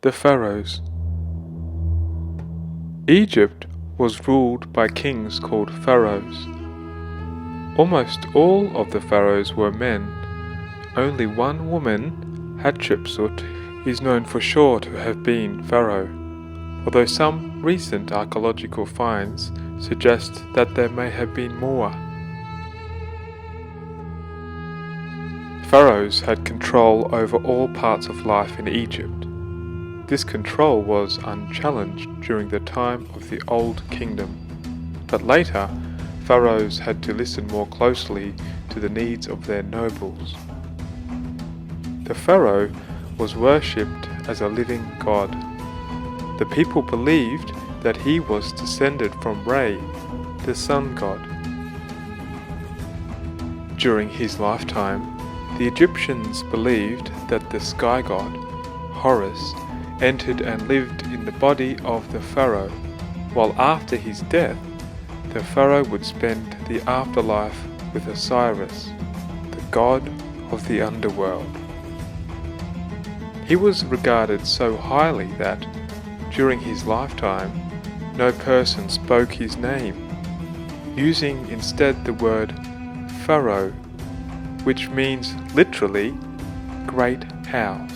The Pharaohs. Egypt was ruled by kings called pharaohs. Almost all of the pharaohs were men. Only one woman, Hatshepsut, is known for sure to have been pharaoh, although some recent archaeological finds suggest that there may have been more. Pharaohs had control over all parts of life in Egypt. This control was unchallenged during the time of the Old Kingdom, but later pharaohs had to listen more closely to the needs of their nobles. The pharaoh was worshipped as a living god. The people believed that he was descended from Re, the sun god. During his lifetime, the Egyptians believed that the sky god, Horus, entered and lived in the body of the pharaoh, while after his death, the pharaoh would spend the afterlife with Osiris, the god of the underworld. He was regarded so highly that, during his lifetime, no person spoke his name, using instead the word Pharaoh, which means literally great house.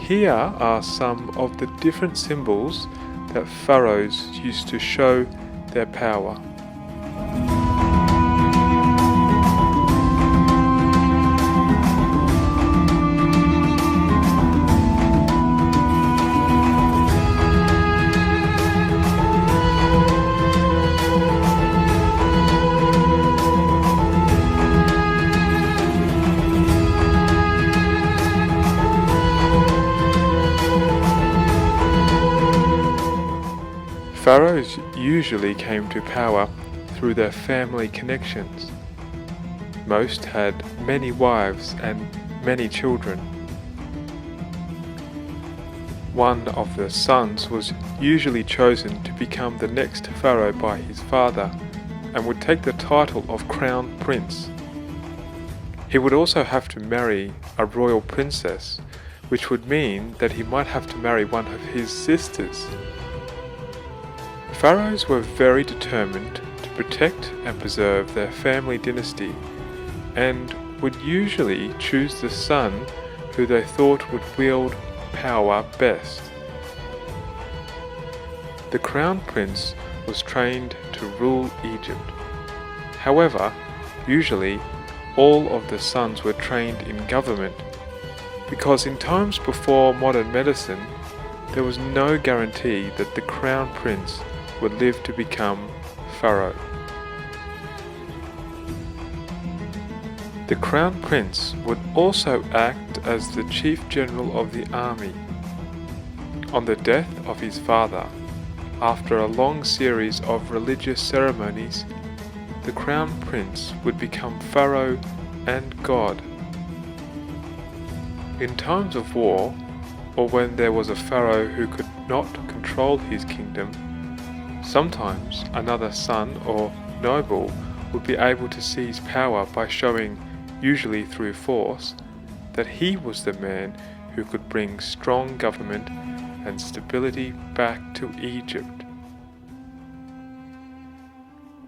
Here are some of the different symbols that pharaohs used to show their power. Pharaohs usually came to power through their family connections. Most had many wives and many children. One of the sons was usually chosen to become the next pharaoh by his father and would take the title of crown prince. He would also have to marry a royal princess, which would mean that he might have to marry one of his sisters. Pharaohs were very determined to protect and preserve their family dynasty and would usually choose the son who they thought would wield power best. The crown prince was trained to rule Egypt. However, usually all of the sons were trained in government, because in times before modern medicine, there was no guarantee that the crown prince would live to become pharaoh. The crown prince would also act as the chief general of the army. On the death of his father, after a long series of religious ceremonies, the crown prince would become pharaoh and god. In times of war, or when there was a pharaoh who could not control his kingdom, sometimes another son or noble would be able to seize power by showing, usually through force, that he was the man who could bring strong government and stability back to Egypt.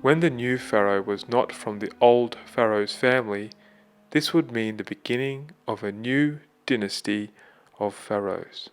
When the new pharaoh was not from the old pharaoh's family, this would mean the beginning of a new dynasty of pharaohs.